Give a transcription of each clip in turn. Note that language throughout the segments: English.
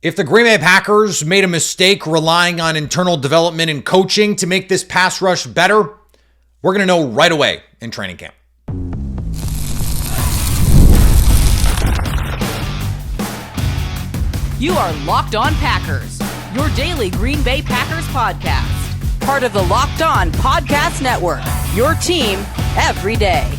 If the Green Bay Packers made a mistake relying on internal development and coaching to make this pass rush better, we're going to know right away in training camp. You are Locked On Packers, your daily Green Bay Packers podcast. Part of the Locked On Podcast Network, your team every day.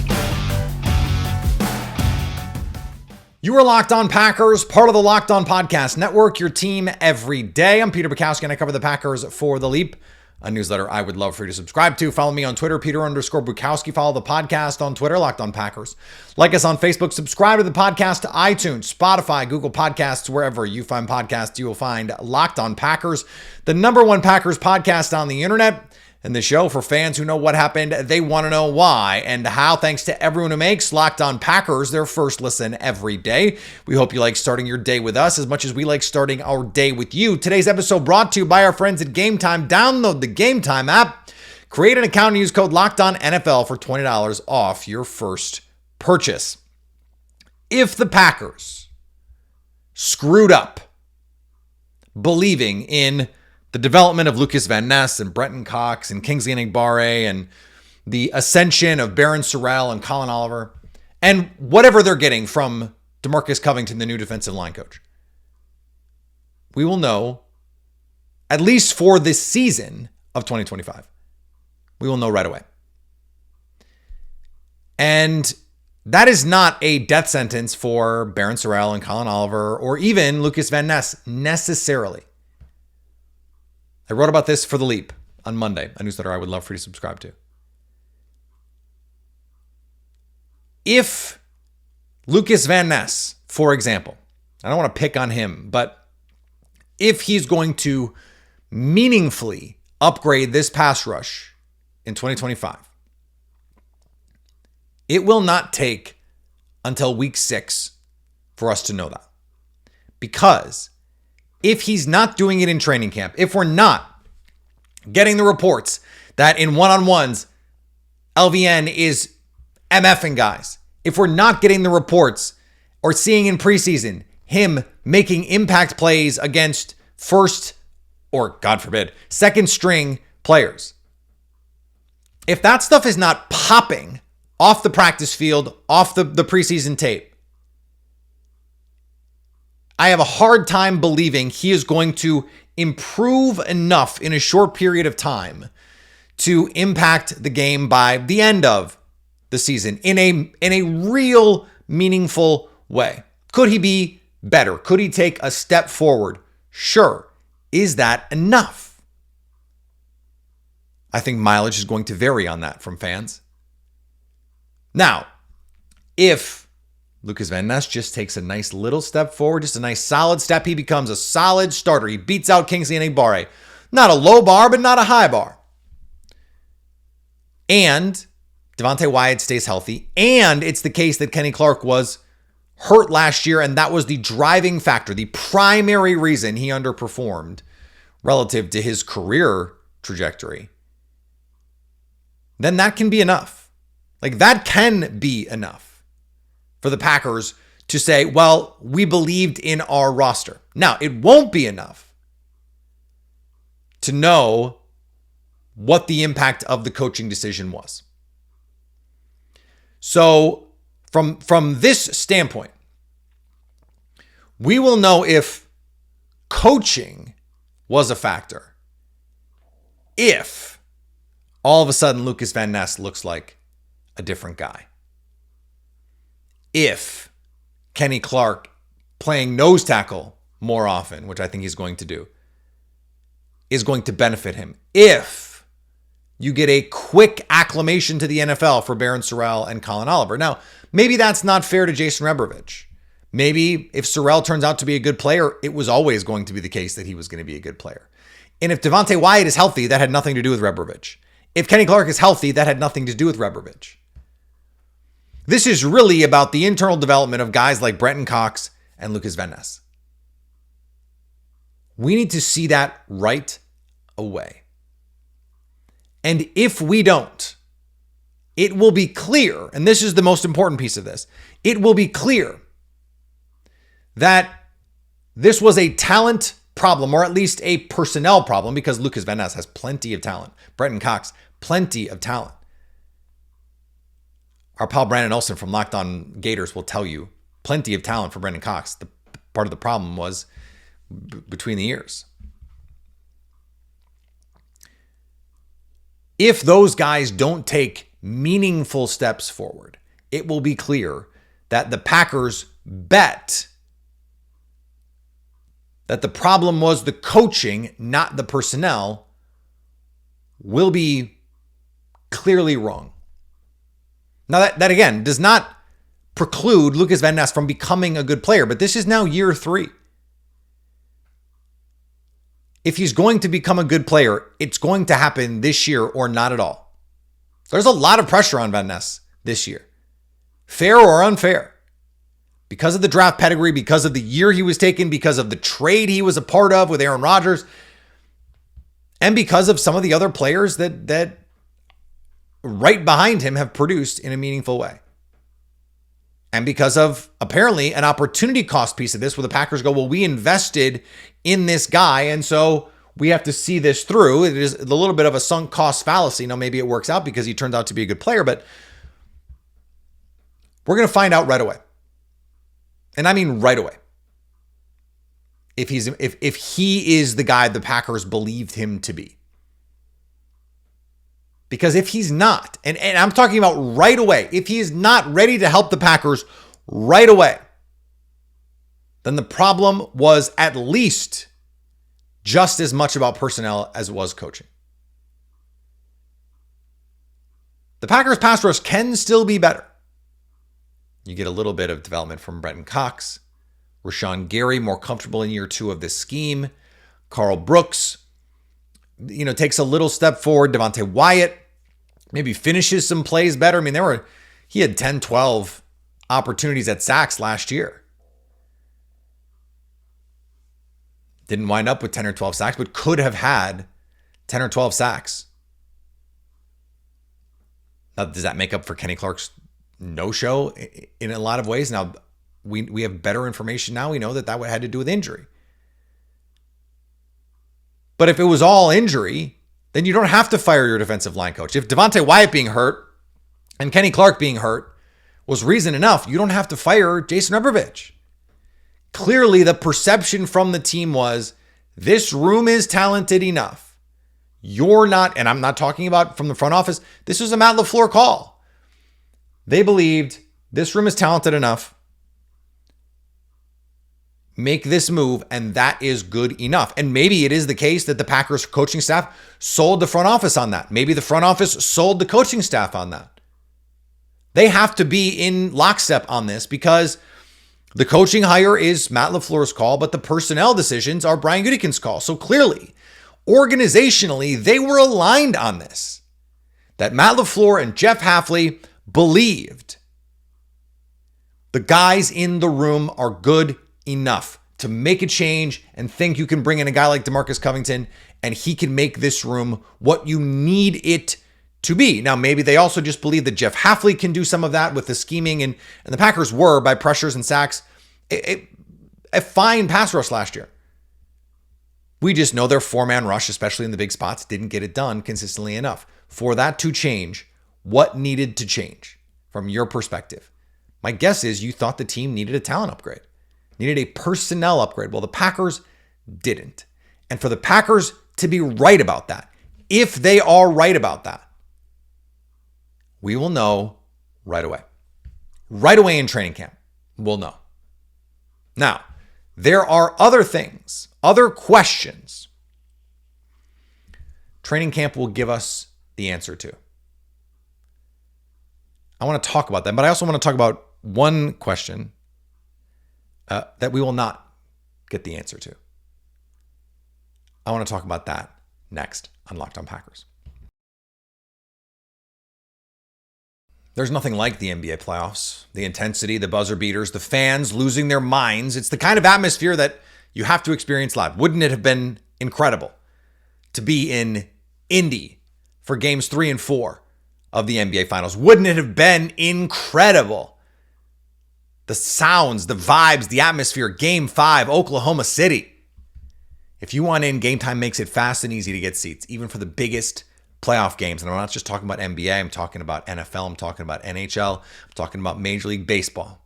You are Locked On Packers, part of the Locked On Podcast Network, your team every day. I'm Peter Bukowski, and I cover the Packers for The Leap, a newsletter I would love for you to subscribe to. Follow me on Twitter, Peter_Bukowski. Follow the podcast on Twitter, Locked On Packers. Like us on Facebook. Subscribe to the podcast to iTunes, Spotify, Google Podcasts, wherever you find podcasts, you will find Locked On Packers, the number one Packers podcast on the internet. And the show for fans who know what happened, they want to know why and how, thanks to everyone who makes Locked On Packers their first listen every day. We hope you like starting your day with us as much as we like starting our day with you. Today's episode brought to you by our friends at Gametime. Download the Gametime app, create an account, and use code LOCKEDONNFL for $20 off your first purchase. If the Packers screwed up believing in the development of Lucas Vaness and Brenton Cox and Kingsley Enagbare and the ascension of Barron Sorrell and Colin Oliver and whatever they're getting from DeMarcus Covington, the new defensive line coach, we will know, at least for this season of 2025, we will know right away. And that is not a death sentence for Barron Sorrell and Colin Oliver or even Lucas Vaness necessarily. I wrote about this for The Leap on Monday, a newsletter I would love for you to subscribe to. If Lucas Vaness, for example, I don't want to pick on him, but if he's going to meaningfully upgrade this pass rush in 2025, it will not take until week 6 for us to know that. Because if he's not doing it in training camp, if we're not getting the reports that in one-on-ones, LVN is MFing guys, if we're not getting the reports or seeing in preseason him making impact plays against first or, God forbid, second string players, if that stuff is not popping off the practice field, off the preseason tape, I have a hard time believing he is going to improve enough in a short period of time to impact the game by the end of the season in a real meaningful way. Could he be better? Could he take a step forward? Sure. Is that enough? I think mileage is going to vary on that from fans. Now, if Lucas Vaness just takes a nice little step forward, just a nice solid step, he becomes a solid starter. He beats out Kingsley Enagbare. Not a low bar, but not a high bar. And Devontae Wyatt stays healthy. And it's the case that Kenny Clark was hurt last year, and that was the driving factor, the primary reason he underperformed relative to his career trajectory. Then that can be enough. Like, that can be enough for the Packers to say, well, we believed in our roster. Now, it won't be enough to know what the impact of the coaching decision was. So from this standpoint, we will know if coaching was a factor if all of a sudden Lucas Vaness looks like a different guy. If Kenny Clark playing nose tackle more often, which I think he's going to do, is going to benefit him. If you get a quick acclimation to the NFL for Barron Sorrell and Colin Oliver. Now, maybe that's not fair to Jason Rebrovich. Maybe if Sorrell turns out to be a good player, it was always going to be the case that he was going to be a good player. And if Devontae Wyatt is healthy, that had nothing to do with Rebrovich. If Kenny Clark is healthy, that had nothing to do with Rebrovich. This is really about the internal development of guys like Brenton Cox and Lucas Vaness. We need to see that right away. And if we don't, it will be clear, and this is the most important piece of this, it will be clear that this was a talent problem, or at least a personnel problem, because Lucas Vaness has plenty of talent. Brenton Cox, plenty of talent. Our pal Brandon Olson from Locked On Gators will tell you plenty of talent for Brenton Cox. The part of the problem was between the ears. If those guys don't take meaningful steps forward, it will be clear that the Packers bet that the problem was the coaching, not the personnel, will be clearly wrong. Now, that again does not preclude Lucas Van Ness from becoming a good player, but this is now year 3. If he's going to become a good player, it's going to happen this year or not at all. There's a lot of pressure on Van Ness this year, fair or unfair, because of the draft pedigree, because of the year he was taken, because of the trade he was a part of with Aaron Rodgers, and because of some of the other players that right behind him have produced in a meaningful way. And because of apparently an opportunity cost piece of this, where the Packers go, well, we invested in this guy, and so we have to see this through. It is a little bit of a sunk cost fallacy. Now, maybe it works out because he turned out to be a good player, but we're going to find out right away. And I mean right away. If he is the guy the Packers believed him to be. Because if he's not, and I'm talking about right away, if he is not ready to help the Packers right away, then the problem was at least just as much about personnel as it was coaching. The Packers pass rush can still be better. You get a little bit of development from Brenton Cox. Rashawn Gary, more comfortable in year 2 of this scheme. Carl Brooks, takes a little step forward. Devontae Wyatt maybe finishes some plays better. I mean, he had 10, 12 opportunities at sacks last year. Didn't wind up with 10 or 12 sacks, but could have had 10 or 12 sacks. Now, does that make up for Kenny Clark's no-show in a lot of ways? Now, we have better information now. We know that had to do with injury. But if it was all injury, then you don't have to fire your defensive line coach. If Devontae Wyatt being hurt and Kenny Clark being hurt was reason enough, you don't have to fire Jason Rebrovich. Clearly, the perception from the team was, this room is talented enough. You're not, and I'm not talking about from the front office. This was a Matt LaFleur call. They believed this room is talented enough. Make this move, and that is good enough. And maybe it is the case that the Packers coaching staff sold the front office on that. Maybe the front office sold the coaching staff on that. They have to be in lockstep on this because the coaching hire is Matt LaFleur's call, but the personnel decisions are Brian Gutekunst's call. So clearly, organizationally, they were aligned on this. That Matt LaFleur and Jeff Hafley believed the guys in the room are good enough to make a change and think you can bring in a guy like DeMarcus Covington and he can make this room what you need it to be. Now, maybe they also just believe that Jeff Hafley can do some of that with the scheming, and the Packers were, by pressures and sacks, a fine pass rush last year. We just know their 4-man rush, especially in the big spots, didn't get it done consistently enough. For that to change, what needed to change from your perspective? My guess is you thought the team needed a talent upgrade, needed a personnel upgrade. Well, the Packers didn't. And for the Packers to be right about that, if they are right about that, we will know right away. Right away in training camp, we'll know. Now, there are other things, other questions training camp will give us the answer to. I want to talk about that, but I also want to talk about one question that we will not get the answer to. I want to talk about that next on Locked On Packers. There's nothing like the NBA playoffs. The intensity, the buzzer beaters, the fans losing their minds. It's the kind of atmosphere that you have to experience live. Wouldn't it have been incredible to be in Indy for games 3 and 4 of the NBA Finals? Wouldn't it have been incredible The sounds, the vibes, the atmosphere. Game 5, Oklahoma City. If you want in, Gametime makes it fast and easy to get seats, even for the biggest playoff games. And I'm not just talking about NBA. I'm talking about NFL. I'm talking about NHL. I'm talking about Major League Baseball.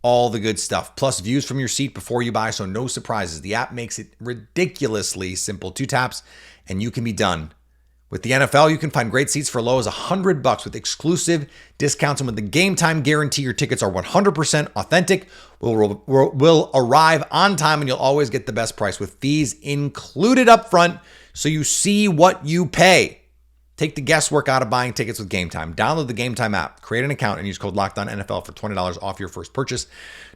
All the good stuff. Plus views from your seat before you buy, so no surprises. The app makes it ridiculously simple. 2 taps and you can be done. With the NFL, you can find great seats for low as $100 with exclusive discounts. And with the Gametime guarantee, your tickets are 100% authentic, will arrive on time, and you'll always get the best price with fees included up front, so you see what you pay. Take the guesswork out of buying tickets with Gametime. Download the Gametime app, create an account, and use code LOCKEDONNFL for $20 off your first purchase.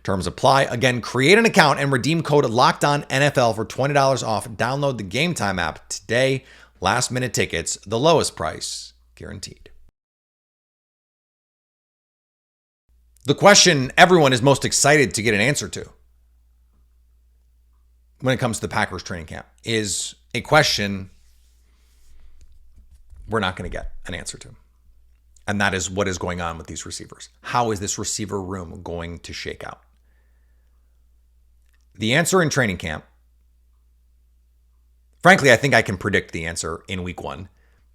Terms apply. Again, create an account and redeem code LOCKEDONNFL for $20 off. Download the Gametime app today. Last minute tickets, the lowest price, guaranteed. The question everyone is most excited to get an answer to when it comes to the Packers training camp is a question we're not going to get an answer to. And that is, what is going on with these receivers? How is this receiver room going to shake out? The answer in training camp, frankly, I think I can predict the answer in week 1,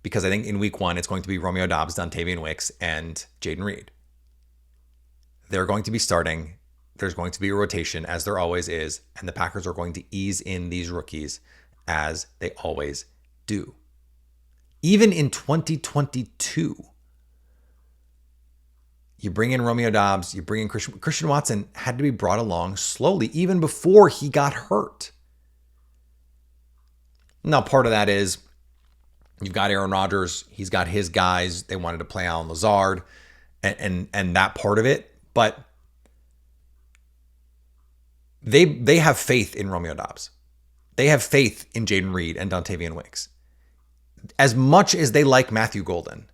because I think in week 1, it's going to be Romeo Doubs, Dontavian Wicks, and Jaden Reed. They're going to be starting. There's going to be a rotation, as there always is, and the Packers are going to ease in these rookies as they always do. Even in 2022, you bring in Romeo Doubs, you bring in Christian Watson had to be brought along slowly, even before he got hurt. Now, part of that is you've got Aaron Rodgers. He's got his guys. They wanted to play Allen Lazard and that part of it. But they have faith in Romeo Doubs. They have faith in Jaden Reed and Dontavian Wicks. As much as they like Matthew Golden,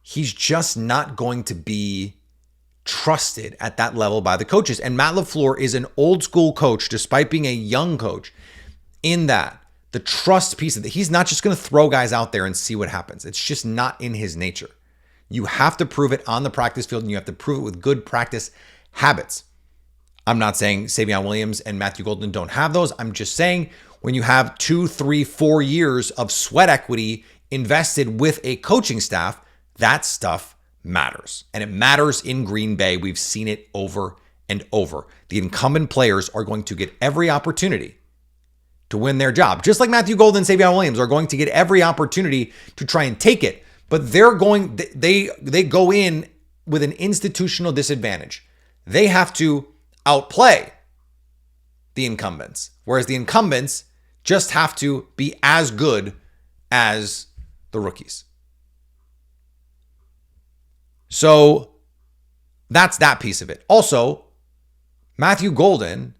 he's just not going to be trusted at that level by the coaches. And Matt LaFleur is an old school coach, despite being a young coach, in that the trust piece of it. He's not just going to throw guys out there and see what happens. It's just not in his nature. You have to prove it on the practice field, and you have to prove it with good practice habits. I'm not saying Savion Williams and Matthew Golden don't have those. I'm just saying when you have 2, 3, 4 years of sweat equity invested with a coaching staff, that stuff matters. And it matters in Green Bay. We've seen it over and over. The incumbent players are going to get every opportunity to win their job. Just like Matthew Golden and Savion Williams are going to get every opportunity to try and take it. But they go in with an institutional disadvantage. They have to outplay the incumbents, whereas the incumbents just have to be as good as the rookies. So that's that piece of it. Also, Matthew Golden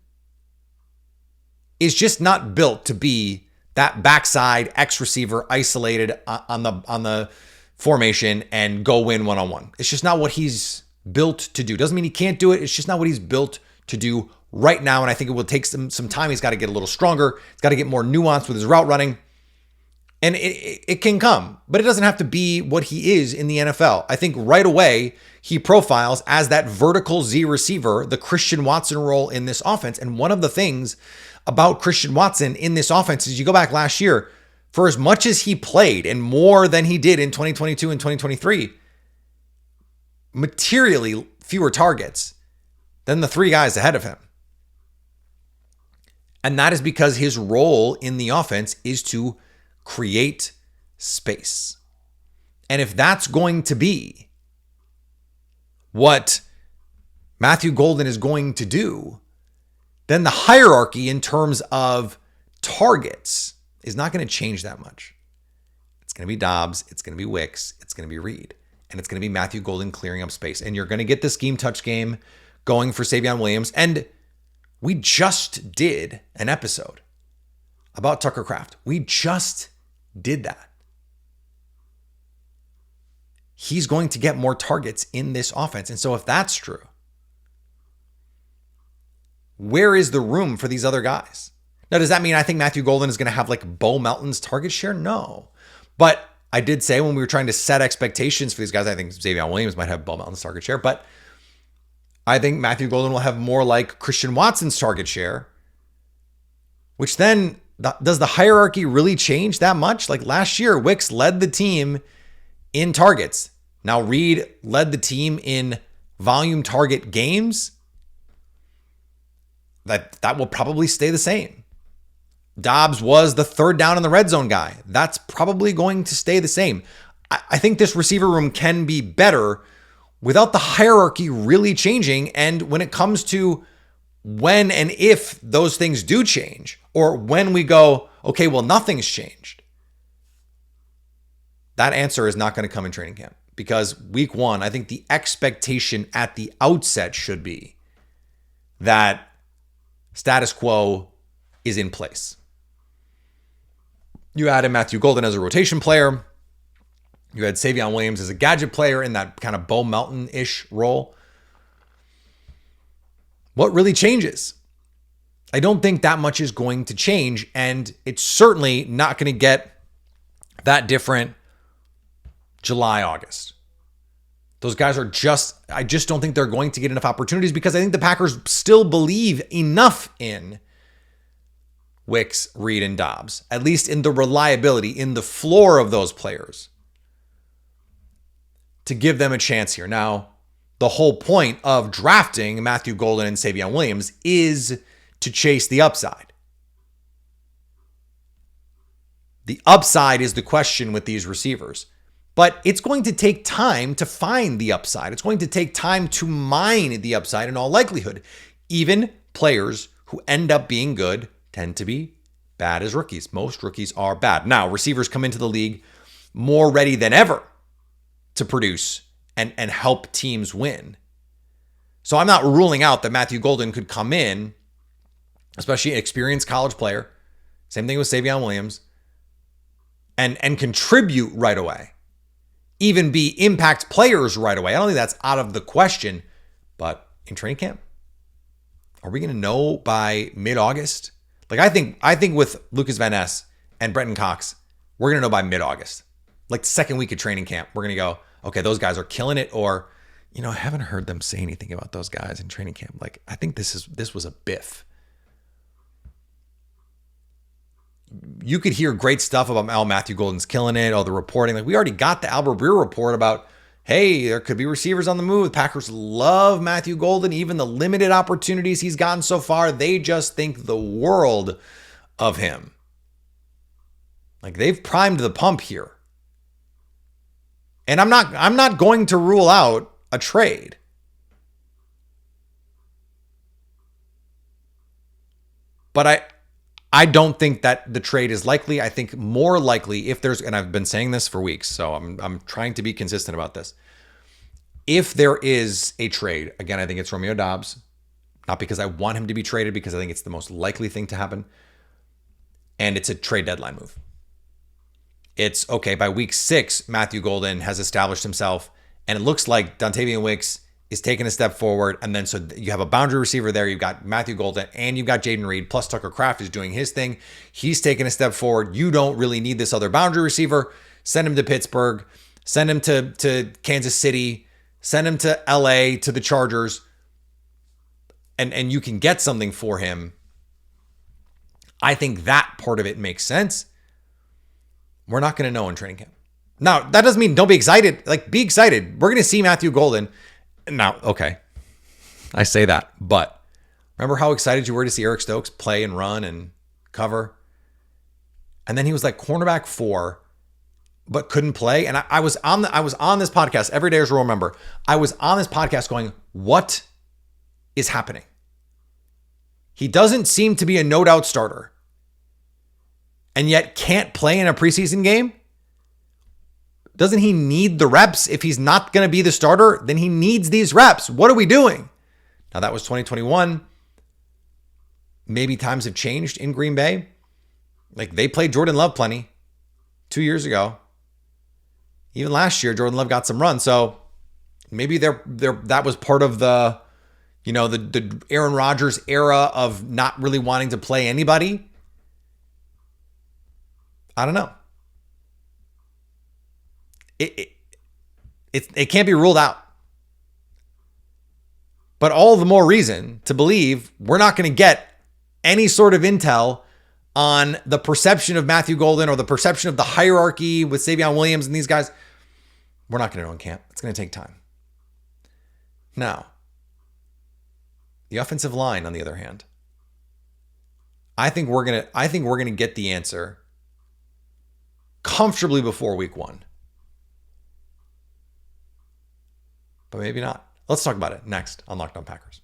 is just not built to be that backside X receiver isolated on the formation and go win one-on-one. It's just not what he's built to do. Doesn't mean he can't do it. It's just not what he's built to do right now. And I think it will take some time. He's got to get a little stronger. He's got to get more nuanced with his route running. And it can come, but it doesn't have to be what he is in the NFL. I think right away he profiles as that vertical Z receiver, the Christian Watson role in this offense. And one of the things about Christian Watson in this offense is, you go back last year, for as much as he played and more than he did in 2022 and 2023, materially fewer targets than the 3 guys ahead of him. And that is because his role in the offense is to create space. And if that's going to be what Matthew Golden is going to do, then the hierarchy in terms of targets is not going to change that much. It's going to be Dobbs, it's going to be Wicks, it's going to be Reed, and it's going to be Matthew Golden clearing up space. And you're going to get the scheme touch game going for Savion Williams. And we just did an episode about Tucker Kraft. We just did that. He's going to get more targets in this offense. And so if that's true, where is the room for these other guys? Now, does that mean I think Matthew Golden is going to have like Bo Melton's target share? No. But I did say when we were trying to set expectations for these guys, I think Savion Williams might have Bo Melton's target share. But I think Matthew Golden will have more like Christian Watson's target share, which then does the hierarchy really change that much? Like last year, Wicks led the team in targets. Now Reed led the team in volume target games. That will probably stay the same. Dobbs was the third down in the red zone guy. That's probably going to stay the same. I think this receiver room can be better without the hierarchy really changing. And when it comes to when and if those things do change, or when we go, okay, well, nothing's changed, that answer is not going to come in training camp. Because week one, I think the expectation at the outset should be that status quo is in place. You added Matthew Golden as a rotation player. You had Savion Williams as a gadget player in that kind of Bo Melton-ish role. What really changes? I don't think that much is going to change, and it's certainly not going to get that different July, August. Those guys I just don't think they're going to get enough opportunities because I think the Packers still believe enough in Wicks, Reed, and Dobbs, at least in the reliability, in the floor of those players, to give them a chance here. Now, the whole point of drafting Matthew Golden and Savion Williams is to chase the upside. The upside is the question with these receivers. But it's going to take time to find the upside. It's going to take time to mine the upside in all likelihood. Even players who end up being good tend to be bad as rookies. Most rookies are bad. Now, receivers come into the league more ready than ever to produce and help teams win. So I'm not ruling out that Matthew Golden could come in, especially an experienced college player. Same thing with Savion Williams, and contribute right away. Even be impact players right away. I don't think that's out of the question. But in training camp, are we going to know by mid-August? Like I think with Lucas Vaness and Brenton Cox, we're going to know by mid-August. Like the second week of training camp, we're going to go, okay, those guys are killing it. Or, I haven't heard them say anything about those guys in training camp. Like, I think this was a biff. You could hear great stuff about Matthew Golden's killing it. The reporting. Like we already got the Albert Breer report about, hey, there could be receivers on the move. The Packers love Matthew Golden. Even the limited opportunities he's gotten so far, they just think the world of him. Like they've primed the pump here. And I'm not going to rule out a trade. But I don't think that the trade is likely. I think more likely if there's, and I've been saying this for weeks, so I'm trying to be consistent about this. If there is a trade, again, I think it's Romeo Dobbs, not because I want him to be traded, because I think it's the most likely thing to happen. And it's a trade deadline move. It's okay, by week 6, Matthew Golden has established himself, and it looks like Dontavian Wicks is taking a step forward, and then so you have a boundary receiver there. You've got Matthew Golden, and you've got Jaden Reed, plus Tucker Kraft is doing his thing. He's taking a step forward. You don't really need this other boundary receiver. Send him to Pittsburgh. Send him to Kansas City. Send him to LA, to the Chargers. And you can get something for him. I think that part of it makes sense. We're not going to know in training camp. Now, that doesn't mean don't be excited. Like, be excited. We're going to see Matthew Golden. Now, okay, I say that, but remember how excited you were to see Eric Stokes play and run and cover? And then he was like cornerback 4, but couldn't play. And I was on this podcast, Every Day is Rule Remember. I was on this podcast going, what is happening? He doesn't seem to be a no-doubt starter, and yet can't play in a preseason game? Doesn't he need the reps? If he's not going to be the starter, then he needs these reps. What are we doing? Now, that was 2021. Maybe times have changed in Green Bay. Like, they played Jordan Love plenty 2 years ago. Even last year, Jordan Love got some run. So maybe that was part of the Aaron Rodgers era of not really wanting to play anybody. I don't know. It can't be ruled out. But all the more reason to believe we're not going to get any sort of intel on the perception of Matthew Golden or the perception of the hierarchy with Savion Williams and these guys. We're not going to know in camp. It's going to take time. Now, the offensive line, on the other hand, I think we're gonna get the answer comfortably before week 1. But maybe not. Let's talk about it next on Locked On Packers.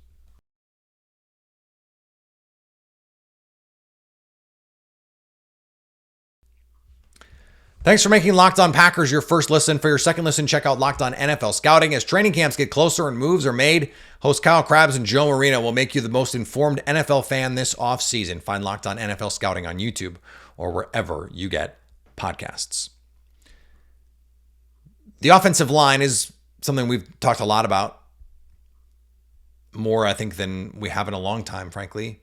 Thanks for making Locked On Packers your first listen. For your second listen, check out Locked On NFL Scouting. As training camps get closer and moves are made, host Kyle Krabs and Joe Marino will make you the most informed NFL fan this offseason. Find Locked On NFL Scouting on YouTube or wherever you get podcasts. The offensive line is something we've talked a lot about. More, I think, than we have in a long time, frankly.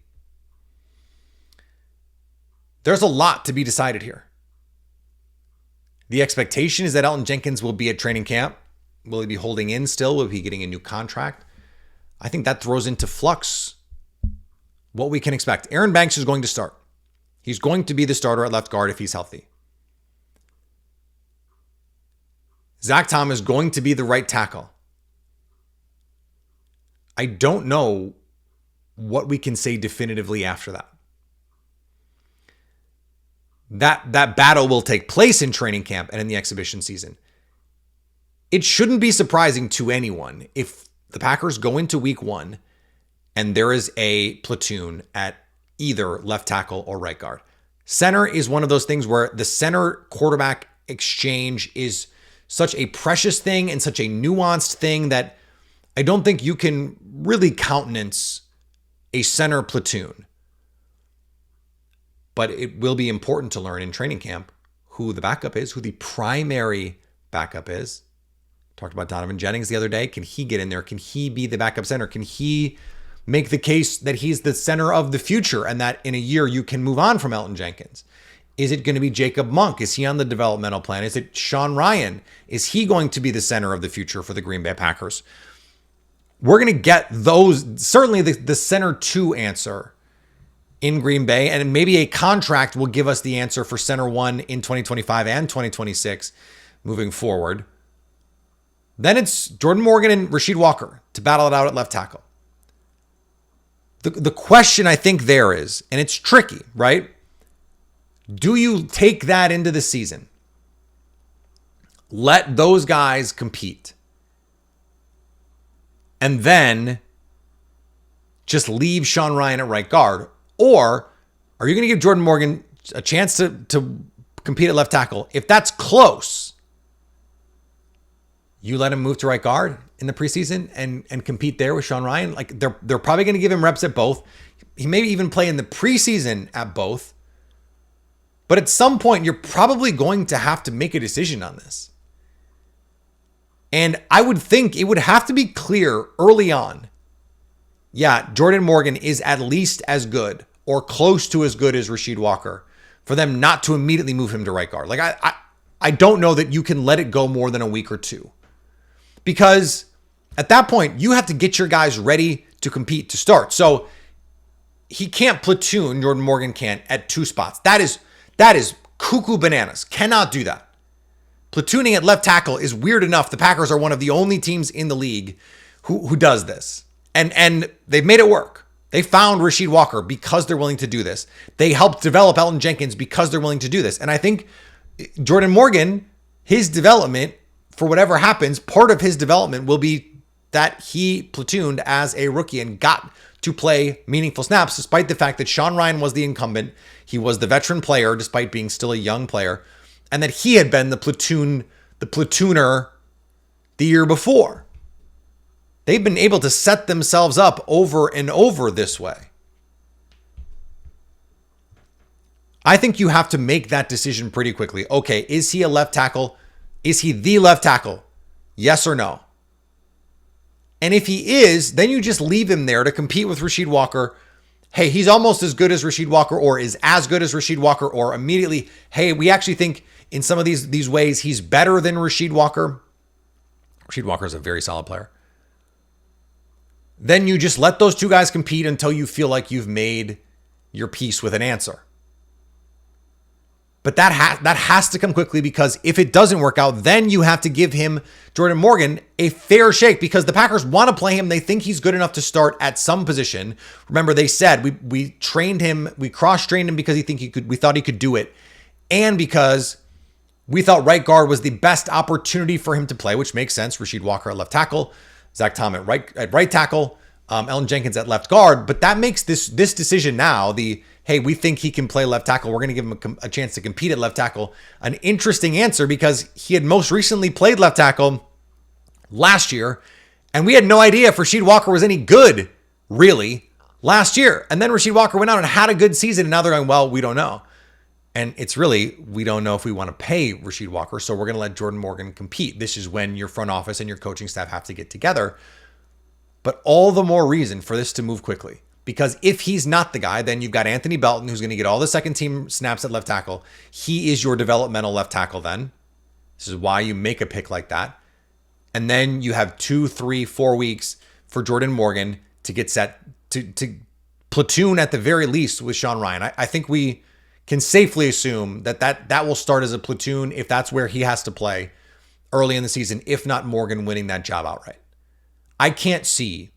There's a lot to be decided here. The expectation is that Elgton Jenkins will be at training camp. Will he be holding in still? Will he be getting a new contract? I think that throws into flux what we can expect. Aaron Banks is going to start. He's going to be the starter at left guard if he's healthy. Zach Tom is going to be the right tackle. I don't know what we can say definitively after that. That battle will take place in training camp and in the exhibition season. It shouldn't be surprising to anyone if the Packers go into week 1 and there is a platoon at either left tackle or right guard. Center is one of those things where the center quarterback exchange is such a precious thing and such a nuanced thing that I don't think you can really countenance a center platoon. But it will be important to learn in training camp who the backup is, who the primary backup is. Talked about Donovan Jennings the other day. Can he get in there? Can he be the backup center? Can he make the case that he's the center of the future and that in a year you can move on from Elgton Jenkins? Is it going to be Jacob Monk? Is he on the developmental plan? Is it Sean Ryan? Is he going to be the center of the future for the Green Bay Packers? We're going to get those, certainly the center 2 answer in Green Bay, and maybe a contract will give us the answer for center 1 in 2025 and 2026 moving forward. Then it's Jordan Morgan and Rasheed Walker to battle it out at left tackle. The question I think there is, and it's tricky, right? Do you take that into the season? Let those guys compete. And then just leave Sean Ryan at right guard? Or are you going to give Jordan Morgan a chance to compete at left tackle? If that's close, you let him move to right guard in the preseason and compete there with Sean Ryan. Like they're probably going to give him reps at both. He may even play in the preseason at both. But at some point, you're probably going to have to make a decision on this. And I would think it would have to be clear early on. Yeah, Jordan Morgan is at least as good or close to as good as Rasheed Walker for them not to immediately move him to right guard. Like I don't know that you can let it go more than a week or two. Because at that point, you have to get your guys ready to compete to start. So he can't platoon, Jordan Morgan can't, at 2 spots. That is cuckoo bananas. Cannot do that. Platooning at left tackle is weird enough. The Packers are one of the only teams in the league who does this. And they've made it work. They found Rasheed Walker because they're willing to do this. They helped develop Elgton Jenkins because they're willing to do this. And I think Jordan Morgan, his development, for whatever happens, part of his development will be that he platooned as a rookie and got to play meaningful snaps, despite the fact that Sean Ryan was the incumbent. He was the veteran player, despite being still a young player, and that he had been the platooner the year before. They've been able to set themselves up over and over this way. I think you have to make that decision pretty quickly. Okay, is he a left tackle? Is he the left tackle? Yes or no? And if he is, then you just leave him there to compete with Rasheed Walker. Hey, he's almost as good as Rasheed Walker, or is as good as Rasheed Walker, or immediately, hey, we actually think in some of these ways he's better than Rasheed Walker. Rasheed Walker is a very solid player. then you just let those two guys compete until you feel like you've made your peace with an answer. But that has to come quickly, because if it doesn't work out, then you have to give him, Jordan Morgan, a fair shake, because the Packers want to play him. They think he's good enough to start at some position. Remember, they said we trained him, we cross-trained him because we thought he could do it, and because we thought right guard was the best opportunity for him to play, which makes sense. Rasheed Walker at left tackle, Zach Tom at right tackle, Elgton Jenkins at left guard. But that makes this decision now, hey, we think he can play left tackle, we're going to give him a chance to compete at left tackle, an interesting answer, because he had most recently played left tackle last year, and we had no idea if Rasheed Walker was any good, really, last year. And then Rasheed Walker went out and had a good season, and now they're going, well, we don't know. And it's really, we don't know if we want to pay Rasheed Walker, so we're going to let Jordan Morgan compete. This is when your front office and your coaching staff have to get together. But all the more reason for this to move quickly. Because if he's not the guy, then you've got Anthony Belton, who's going to get all the second team snaps at left tackle. He is your developmental left tackle then. This is why you make a pick like that. And then you have 2, 3, 4 weeks for Jordan Morgan to get set to platoon at the very least with Sean Rhyan. I think we can safely assume that will start as a platoon if that's where he has to play early in the season, if not Morgan winning that job outright. I can't see,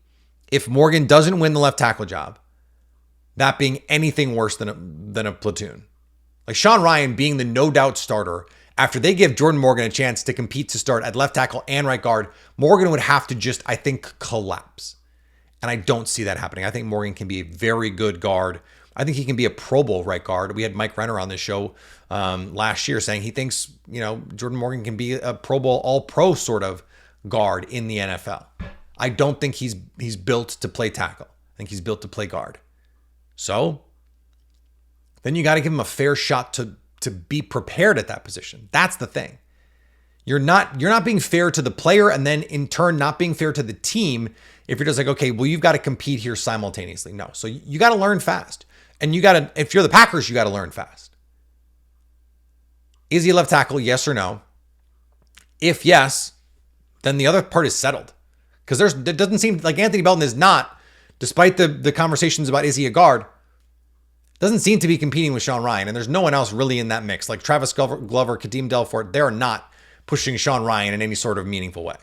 if Morgan doesn't win the left tackle job, that being anything worse than a platoon. Like Sean Rhyan being the no doubt starter, after they give Jordan Morgan a chance to compete to start at left tackle and right guard, Morgan would have to just, I think, collapse. And I don't see that happening. I think Morgan can be a very good guard. I think he can be a Pro Bowl right guard. We had Mike Renner on this show last year saying he thinks, Jordan Morgan can be a Pro Bowl All-Pro sort of guard in the NFL. I don't think he's built to play tackle. I think he's built to play guard. So then you got to give him a fair shot to be prepared at that position. That's the thing. You're not being fair to the player, and then in turn not being fair to the team if you're just like, okay, well, you've got to compete here simultaneously. No. So you got to learn fast. And if you're the Packers, you got to learn fast. Is he a left tackle? Yes or no? If yes, then the other part is settled. Because it doesn't seem like Anthony Belton is not, despite the conversations about is he a guard, doesn't seem to be competing with Sean Rhyan. And there's no one else really in that mix. Like Travis Glover, Kadeem Delfort, they're not pushing Sean Rhyan in any sort of meaningful way.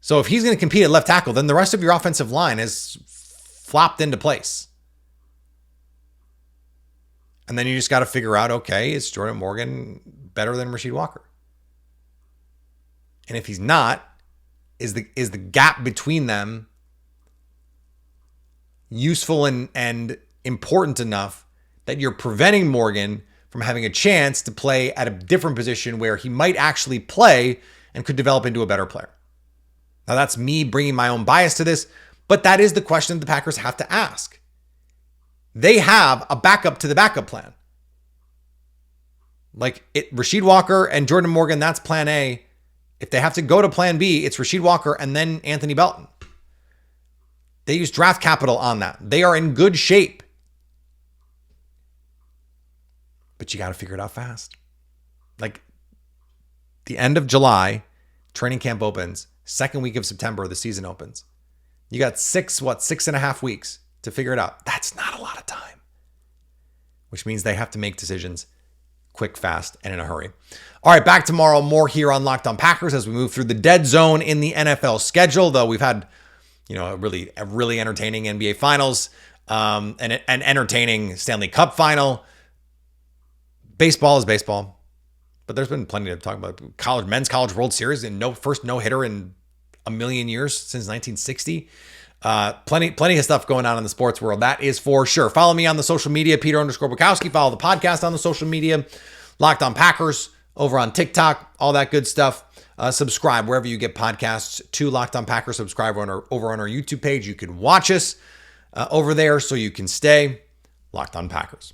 So if he's going to compete at left tackle, then the rest of your offensive line is flopped into place. And then you just got to figure out, okay, is Jordan Morgan better than Rasheed Walker? And if he's not, is the gap between them useful and important enough that you're preventing Morgan from having a chance to play at a different position where he might actually play and could develop into a better player? Now, that's me bringing my own bias to this, but that is the question the Packers have to ask. They have a backup to the backup plan. Rasheed Walker and Jordan Morgan, that's plan A. If they have to go to plan B, it's Rasheed Walker and then Anthony Belton. They use draft capital on that. They are in good shape. But you got to figure it out fast. The end of July, training camp opens. Second week of September, the season opens. You got 6.5 weeks to figure it out. That's not a lot of time. Which means they have to make decisions quick, fast, and in a hurry. All right, back tomorrow. More here on Locked On Packers as we move through the dead zone in the NFL schedule. Though we've had, a really entertaining NBA Finals, and an entertaining Stanley Cup Final. Baseball is baseball, but there's been plenty to talk about. Men's college World Series and first no-hitter in a million years since 1960. Plenty of stuff going on in the sports world. That is for sure. Follow me on the social media, Peter_Bukowski. Follow the podcast on the social media, Locked On Packers over on TikTok, all that good stuff. Subscribe wherever you get podcasts to Locked On Packers. Subscribe over on our YouTube page. You can watch us over there so you can stay Locked On Packers.